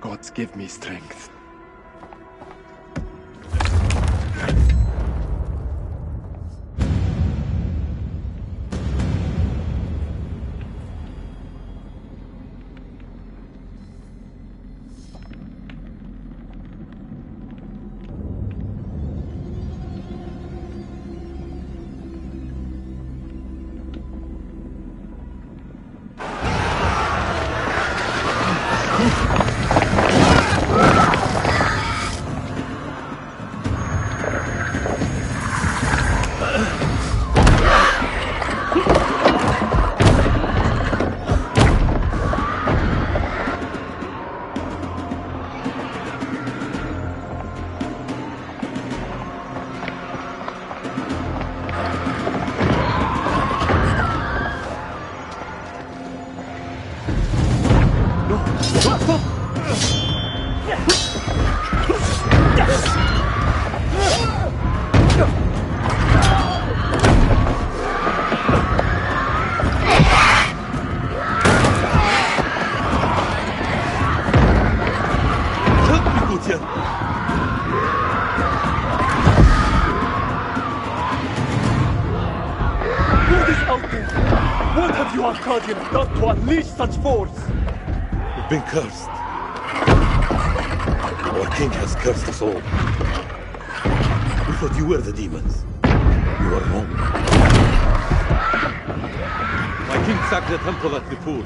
Gods give me strength. Not to unleash such force! We've been cursed. Our king has cursed us all. We thought you were the demons. You are wrong. My king sacked the temple at Nippur.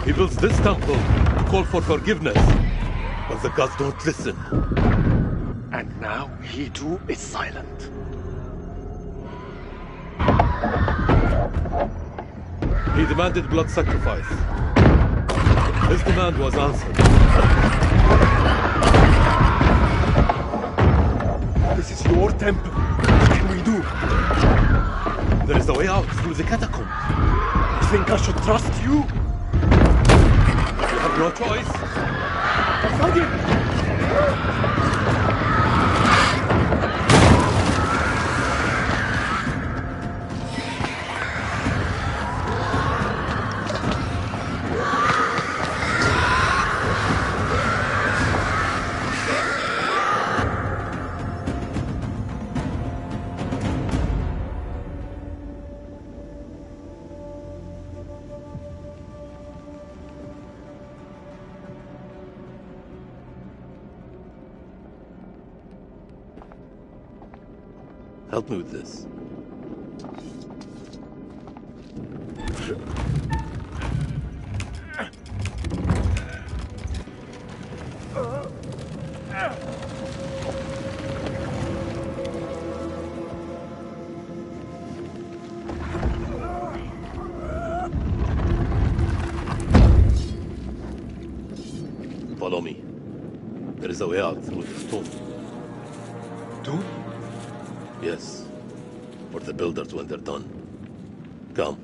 He builds this temple to call for forgiveness. But the gods don't listen. And now he too is silent. He demanded blood sacrifice. His demand was answered. This is your temple. What can we do? There is a way out through the catacombs. You think I should trust you? You have no choice. Help me with this. Follow me. There is a way out through the stone. Tomb? Yes, for the builders when they're done. Come.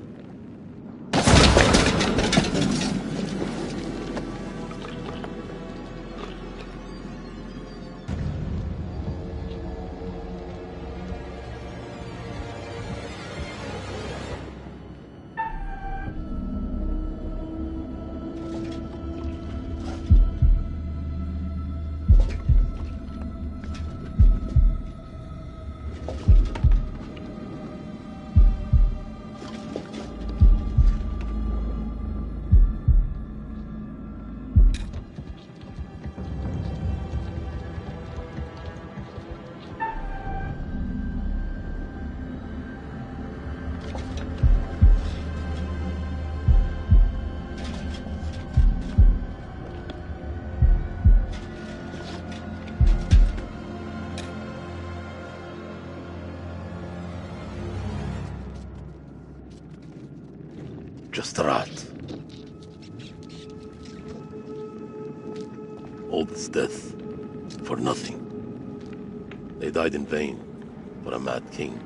Just a rat. All this death for nothing. They died in vain for a mad king.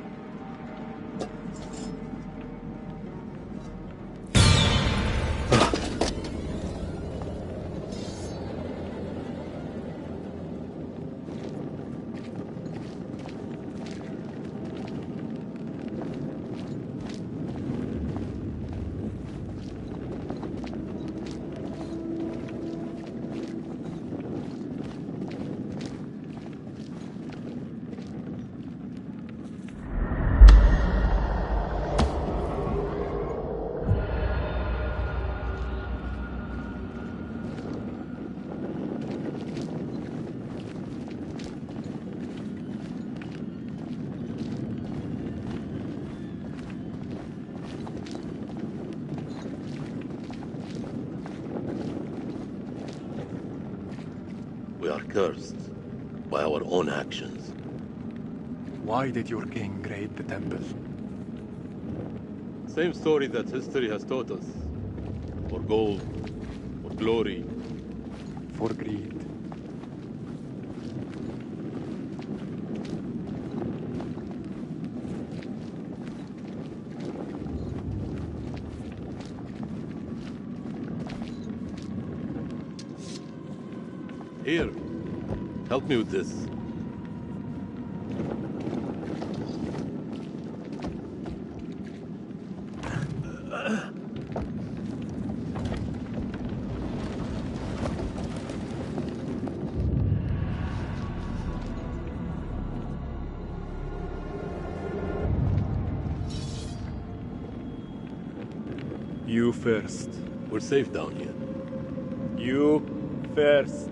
We are cursed by our own actions. Why did your king raid the temple? Same story that history has taught us. For gold, for glory. For greed. Here, help me with this. You first. We're safe down here. You first.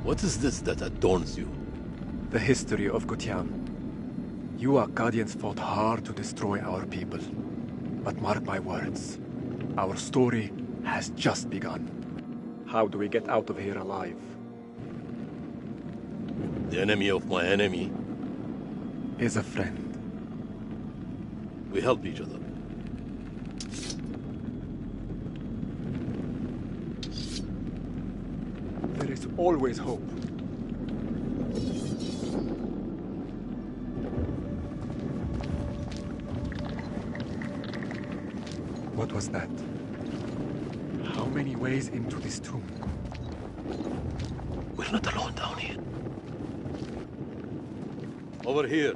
What is this that adorns you? The history of Gutian. You Akkadians fought hard to destroy our people. But mark my words, our story has just begun. How do we get out of here alive? The enemy of my enemy. Is a friend. We help each other. There is always hope. What was that? How many ways into this tomb? We're not alone down here. Over here.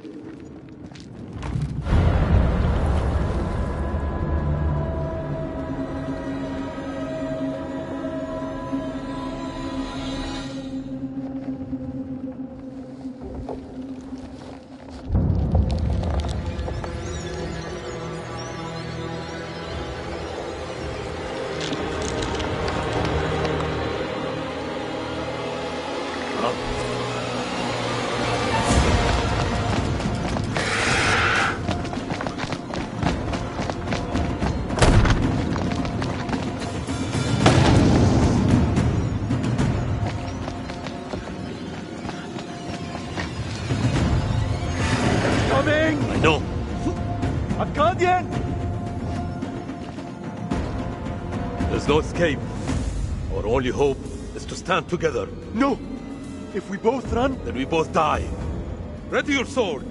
Coming! I know. Akkadian! There's no escape. Our only hope is to stand together. No! If we both run, Then we both die. Ready your sword.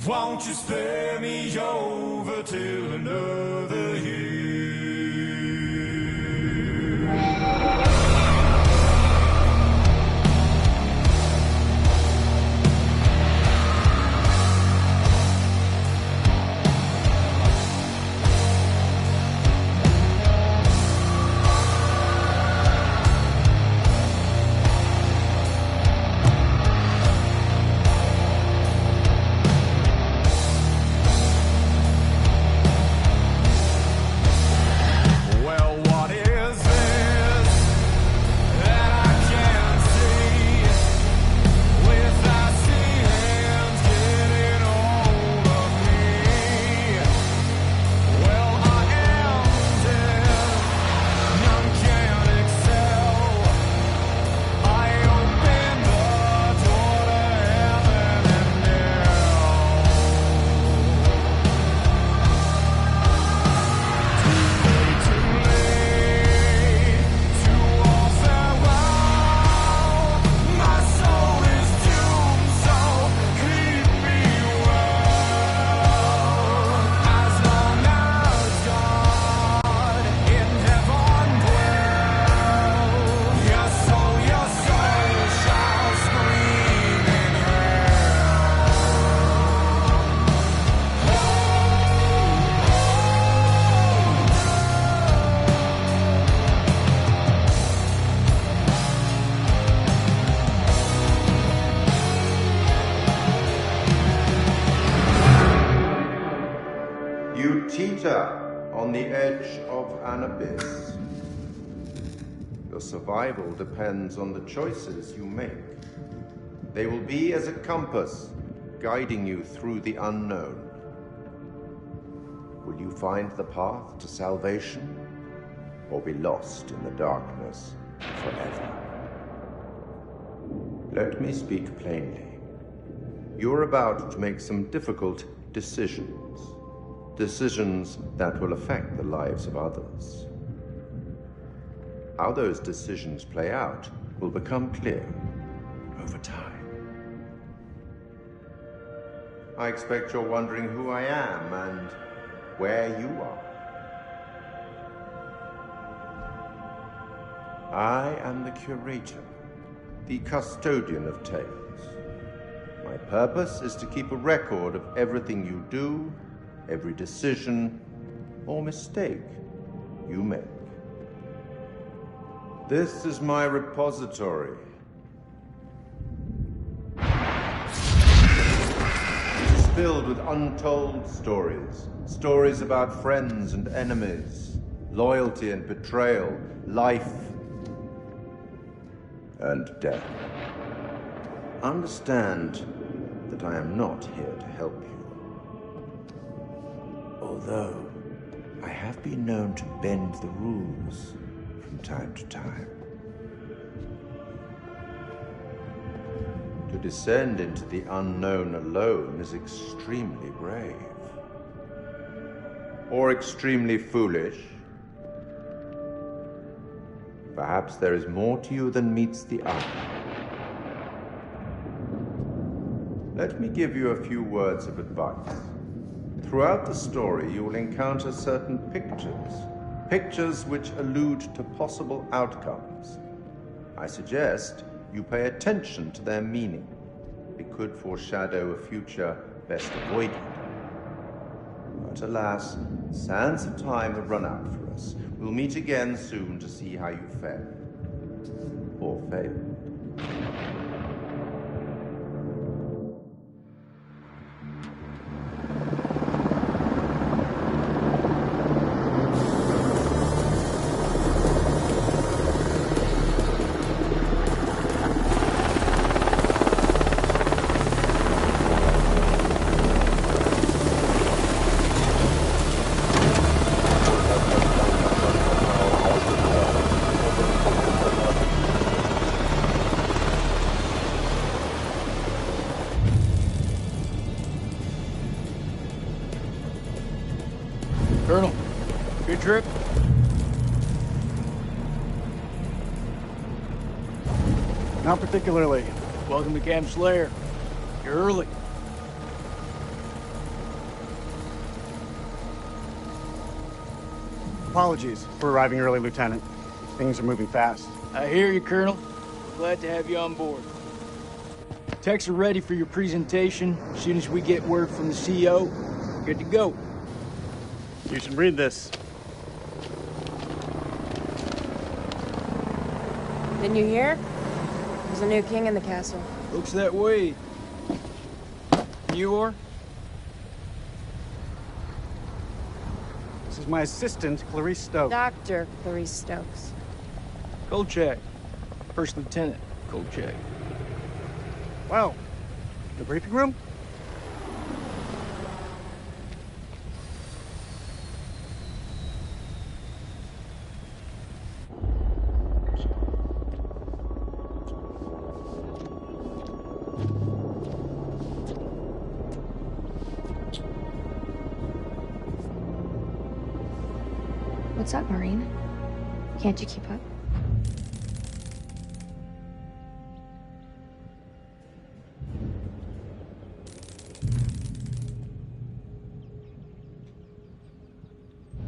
Won't you spare me over till another year? teeter on the edge of an abyss. Your survival depends on the choices you make. They will be as a compass, guiding you through the unknown. Will you find the path to salvation, or be lost in the darkness forever? Let me speak plainly. You're about to make some difficult decisions. Decisions that will affect the lives of others. How those decisions play out will become clear over time. I expect you're wondering who I am and where you are. I am the curator, the custodian of tales. My purpose is to keep a record of everything you do, every decision or mistake you make. This is my repository. It is filled with untold stories. Stories about friends and enemies, loyalty and betrayal, life and death. Understand that I am not here to help you. Although I have been known to bend the rules from time to time. To descend into the unknown alone is extremely brave. Or extremely foolish. Perhaps there is more to you than meets the eye. Let me give you a few words of advice. Throughout the story, you will encounter certain pictures. Pictures which allude to possible outcomes. I suggest you pay attention to their meaning. It could foreshadow a future best avoided. But alas, sands of time have run out for us. We'll meet again soon to see how you fared. Or failed. Colonel, good trip? Not particularly. Welcome to Camp Slayer. You're early. Apologies for arriving early, Lieutenant. Things are moving fast. I hear you, Colonel. Glad to have you on board. Techs are ready for your presentation. As soon as we get word from the CEO, good to go. You should read this. Didn't you hear? There's a new king in the castle. Looks that way. You are? This is my assistant, Clarice Stokes. Dr. Clarice Stokes. Kolchak. First Lieutenant Kolchak. Well, the briefing room? What's up, Marine? Can't you keep up?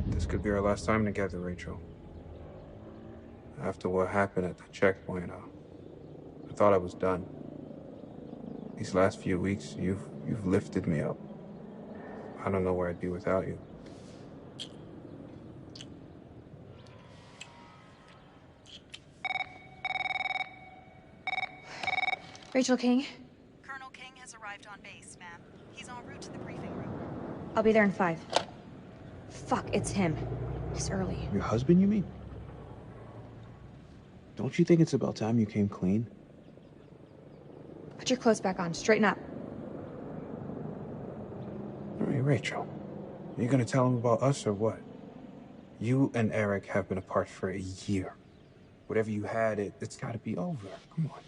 This could be our last time together, Rachel. After what happened at the checkpoint, I thought I was done. These last few weeks, you've lifted me up. I don't know where I'd be without you. Rachel King? Colonel King has arrived on base, ma'am. He's en route to the briefing room. I'll be there in 5. fuck, it's him. It's early. Your husband, you mean? Don't you think it's about time you came clean? Put your clothes back on. Straighten up. All right, Rachel. Are you gonna tell him about us or what? You and Eric have been apart for a year. Whatever you had, it's gotta be over. Come on.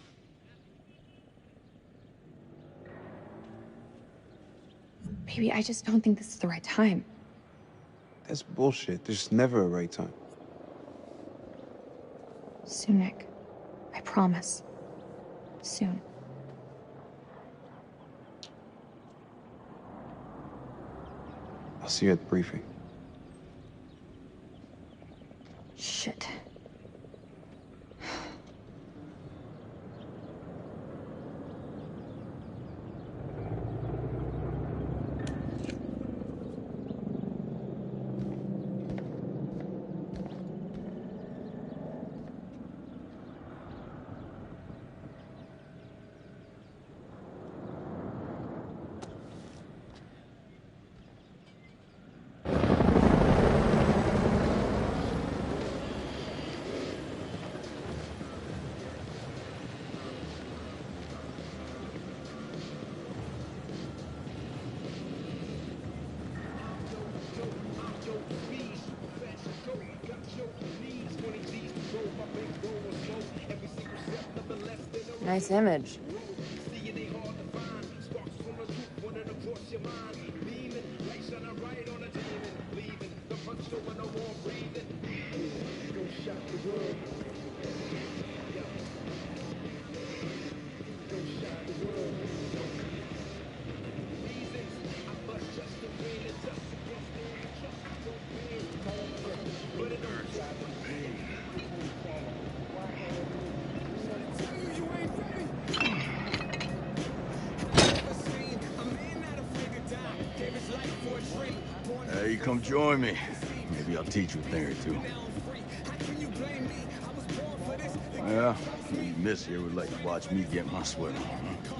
Baby, I just don't think this is the right time. That's bullshit. There's never a right time. Soon, Nick. I promise. Soon. I'll see you at the briefing. Shit. Nice image. Hey, come join me. Maybe I'll teach you a thing or two. Yeah, Miss here would like to watch me get my sweat on. Huh?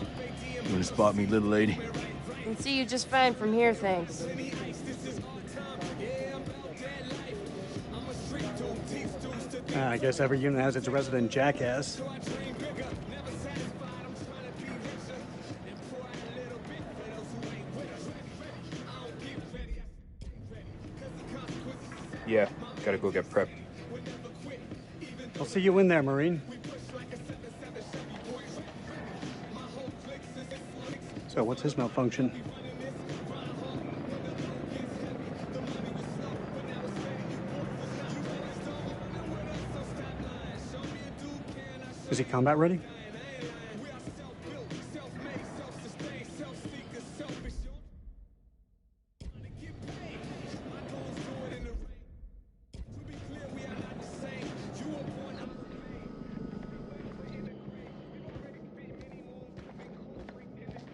You wanna spot me, little lady? I can see you just fine from here, thanks. I guess every unit has its resident jackass. Yeah, gotta go get prepped. I'll see you in there, Marine. So, what's his malfunction? Is he combat ready?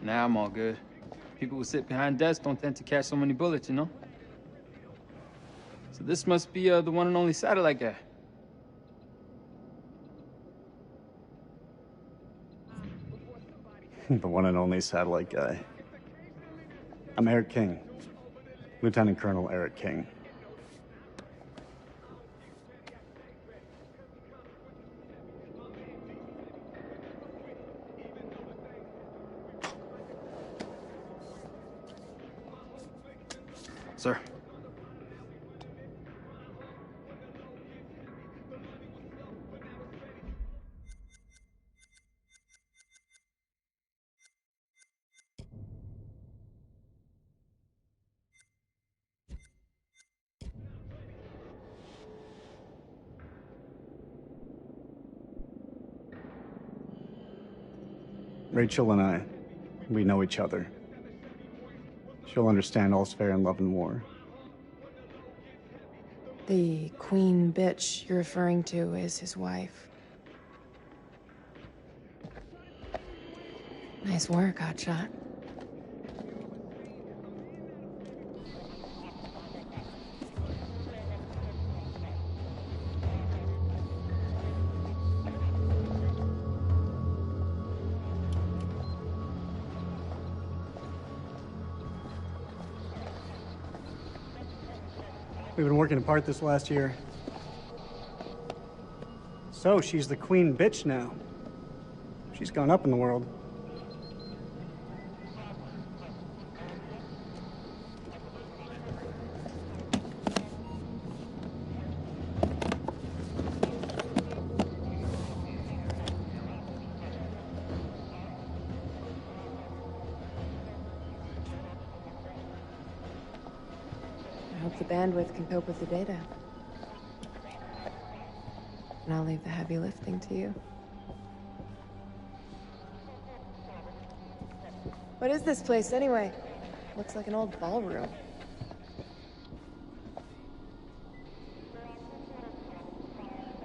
Nah, I'm all good. People who sit behind desks don't tend to catch so many bullets, you know? So this must be the one and only satellite guy. The one and only satellite guy. I'm Eric King. Lieutenant Colonel Eric King. Sir. Rachel and we know each other. She'll understand all's fair in love and war. The queen bitch you're referring to is his wife. Nice work, Hotshot. We've been working apart this last year. So, she's the queen bitch now. She's gone up in the world. I hope the bandwidth can cope with the data. And I'll leave the heavy lifting to you. What is this place, anyway? Looks like an old ballroom.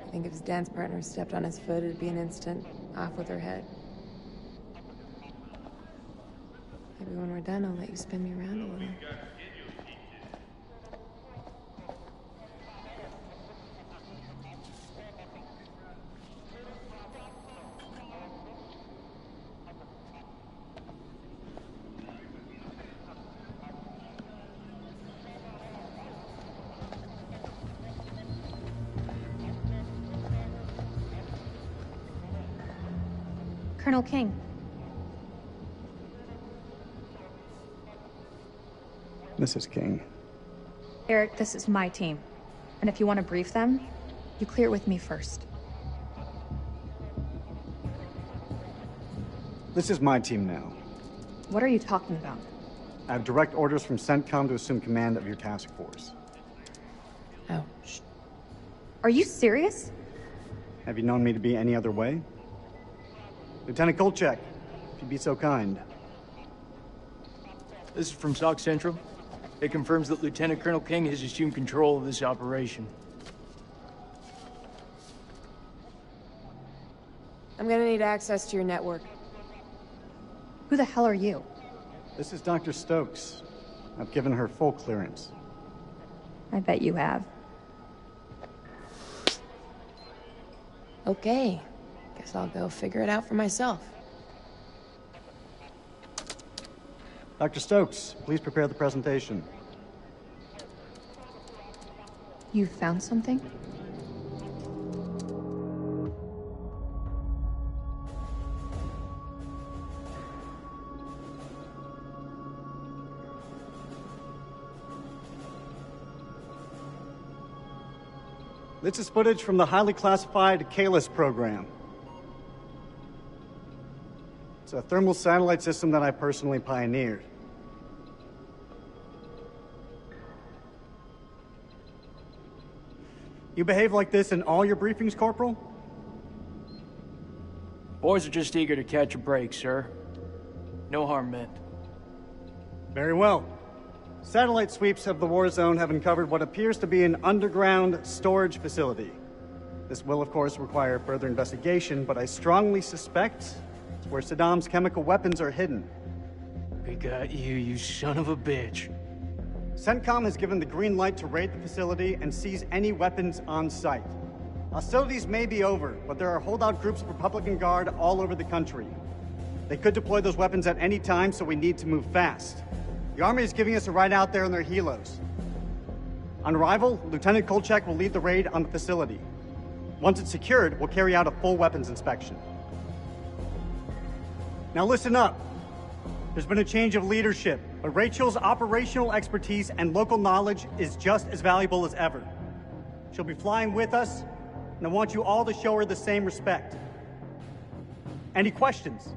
I think if his dance partner stepped on his foot, it'd be an instant off with her head. Maybe when we're done, I'll let you spin me around a little. Colonel King. Mrs. King. Eric, this is my team. And if you want to brief them, you clear it with me first. This is my team now. What are you talking about? I have direct orders from CENTCOM to assume command of your task force. Oh, shh. Are you serious? Have you known me to be any other way? Lieutenant Kolchak, if you'd be so kind. This is from SOC Central. It confirms that Lieutenant Colonel King has assumed control of this operation. I'm gonna need access to your network. Who the hell are you? This is Dr. Stokes. I've given her full clearance. I bet you have. Okay. Guess I'll go figure it out for myself. Dr. Stokes, please prepare the presentation. You found something? This is footage from the highly classified Kalis program. It's a thermal satellite system that I personally pioneered. You behave like this in all your briefings, Corporal? Boys are just eager to catch a break, sir. No harm meant. Very well. Satellite sweeps of the war zone have uncovered what appears to be an underground storage facility. This will, of course, require further investigation, but I strongly suspect it's where Saddam's chemical weapons are hidden. We got you, you son of a bitch. CENTCOM has given the green light to raid the facility and seize any weapons on site. Hostilities may be over, but there are holdout groups of Republican Guard all over the country. They could deploy those weapons at any time, so we need to move fast. The Army is giving us a ride out there in their helos. On arrival, Lieutenant Kolchak will lead the raid on the facility. Once it's secured, we'll carry out a full weapons inspection. Now listen up. There's been a change of leadership, but Rachel's operational expertise and local knowledge is just as valuable as ever. She'll be flying with us, and I want you all to show her the same respect. Any questions?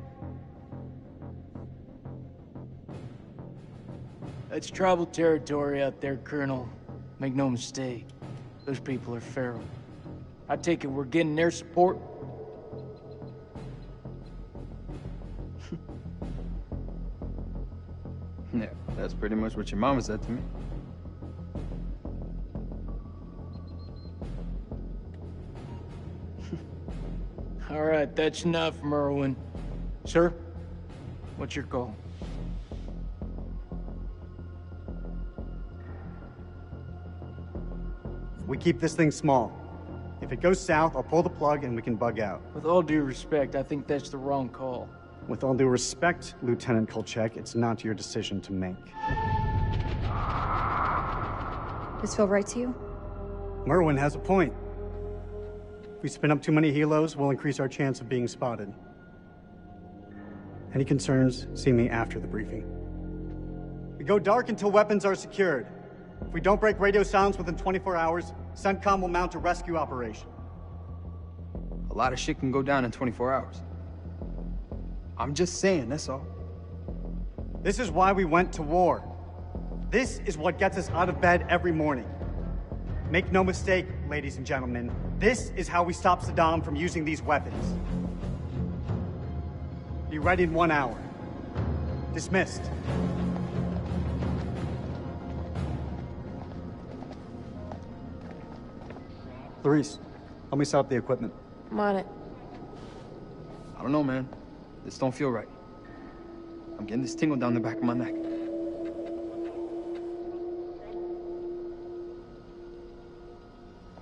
That's tribal territory out there, Colonel. Make no mistake. Those people are feral. I take it we're getting their support? Yeah, that's pretty much what your mama said to me. All right, that's enough, Merwin. Sir, what's your call? We keep this thing small. If it goes south, I'll pull the plug and we can bug out. With all due respect, I think that's the wrong call. With all due respect, Lieutenant Kolchak, it's not your decision to make. This feel right to you? Merwin has a point. If we spin up too many helos, we'll increase our chance of being spotted. Any concerns, see me after the briefing. We go dark until weapons are secured. If we don't break radio silence within 24 hours, CENTCOM will mount a rescue operation. A lot of shit can go down in 24 hours. I'm just saying, that's all. This is why we went to war. This is what gets us out of bed every morning. Make no mistake, ladies and gentlemen, this is how we stop Saddam from using these weapons. Be ready in 1 hour. Dismissed. Clarice, help me set up the equipment. I'm on it. I don't know, man. This don't feel right. I'm getting this tingle down the back of my neck.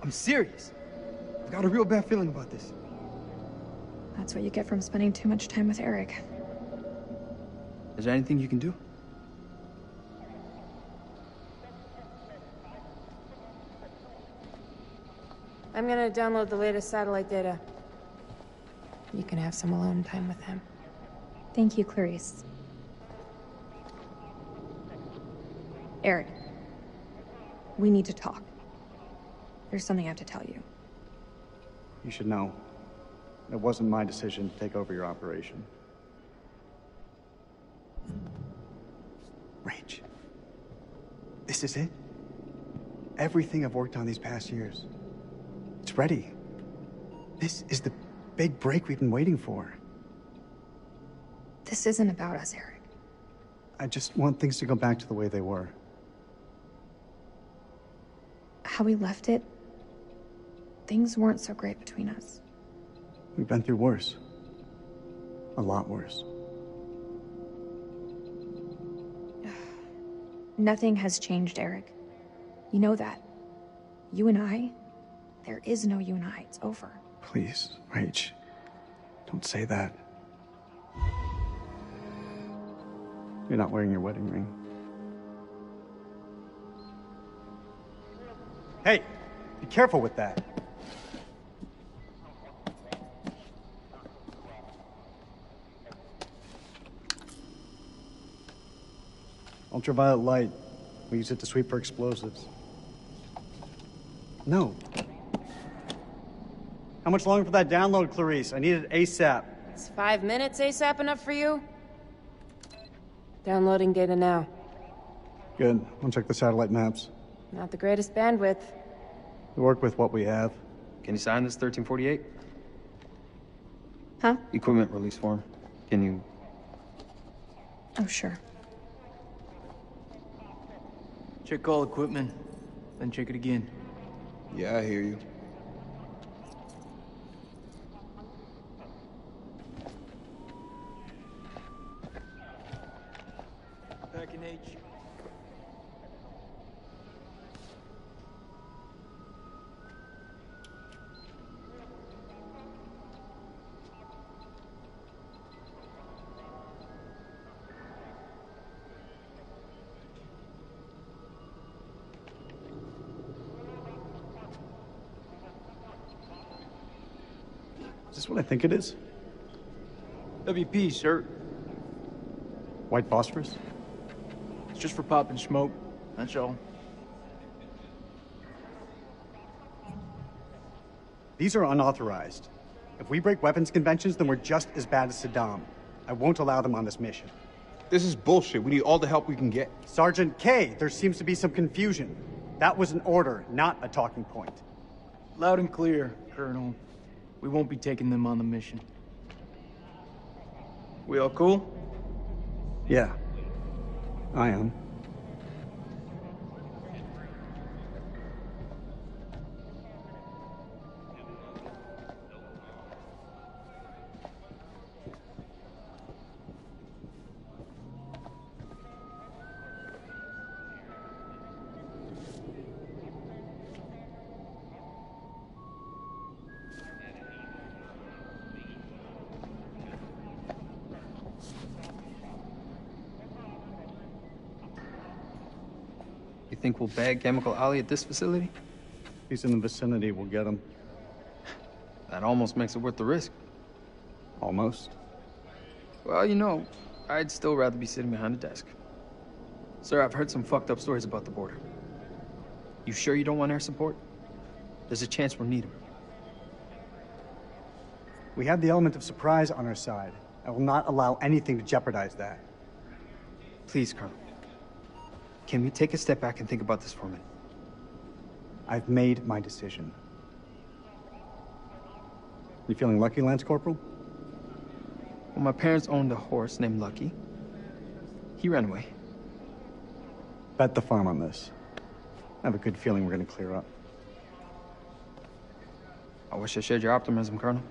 I'm serious. I've got a real bad feeling about this. That's what you get from spending too much time with Eric. Is there anything you can do? I'm gonna download the latest satellite data. You can have some alone time with him. Thank you, Clarice. Eric, we need to talk. There's something I have to tell you. You should know. It wasn't my decision to take over your operation. Rach. This is it? Everything I've worked on these past years. It's ready. This is the big break we've been waiting for. This isn't about us, Eric. I just want things to go back to the way they were. How we left it, things weren't so great between us. We've been through worse. A lot worse. Nothing has changed, Eric. You know that. You and I, there is no you and I. It's over. Please, Rach. Don't say that. You're not wearing your wedding ring. Hey, be careful with that. Ultraviolet light. We use it to sweep for explosives. No. How much longer for that download, Clarice? I need it ASAP. Is 5 minutes ASAP enough for you? Downloading data now. Good. I'll check the satellite maps. Not the greatest bandwidth. We work with what we have. Can you sign this 1348? Huh? Equipment release form. Can you? Oh, sure. Check all equipment, then check it again. Yeah, I hear you. Back in H. Is this what I think it is? WP, sir. White phosphorus? It's just for popping smoke, that's all. These are unauthorized. If we break weapons conventions, then we're just as bad as Saddam. I won't allow them on this mission. This is bullshit. We need all the help we can get. Sergeant K, there seems to be some confusion. That was an order, not a talking point. Loud and clear, Colonel. We won't be taking them on the mission. We all cool? Yeah, I am. think we'll bag Chemical Ali at this facility? If he's in the vicinity, we'll get him. That almost makes it worth the risk. Almost. Well, you know, I'd still rather be sitting behind a desk. Sir, I've heard some fucked up stories about the border. You sure you don't want air support? There's a chance we'll need them. We have the element of surprise on our side. I will not allow anything to jeopardize that. Please, Colonel. Can we take a step back and think about this for a minute? I've made my decision. You feeling lucky, Lance Corporal? Well, my parents owned a horse named Lucky. He ran away. Bet the farm on this. I have a good feeling we're gonna clear up. I wish I shared your optimism, Colonel.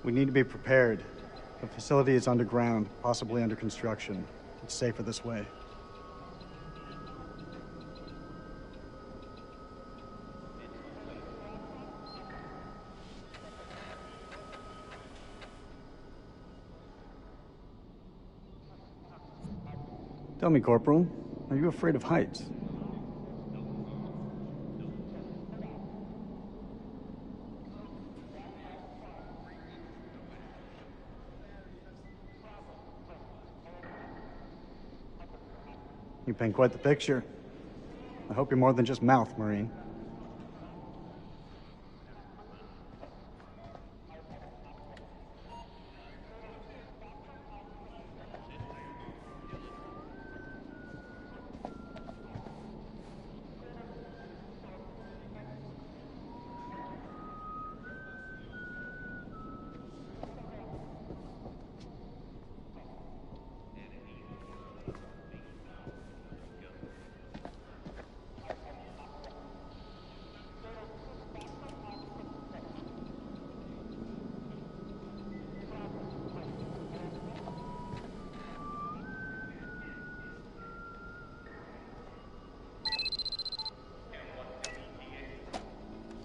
We need to be prepared. The facility is underground, possibly under construction. It's safer this way. Tell me, Corporal, are you afraid of heights? You paint quite the picture. I hope you're more than just mouth, Marine.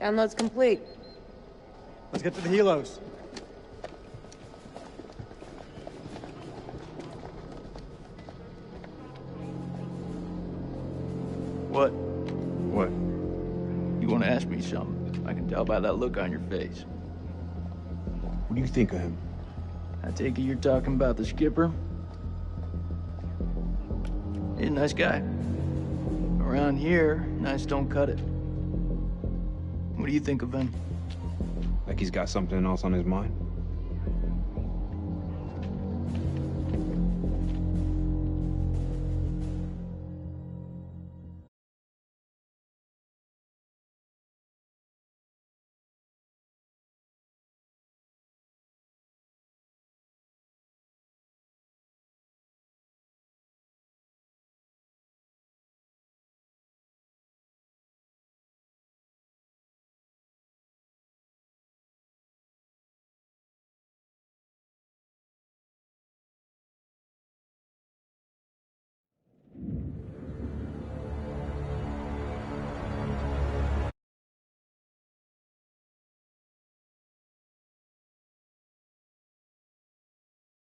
Download's complete. Let's get to the helos. What? What? You want to ask me something? I can tell by that look on your face. What do you think of him? I take it you're talking about the skipper? He's a nice guy. Around here, nice don't cut it. What do you think of him? Like he's got something else on his mind?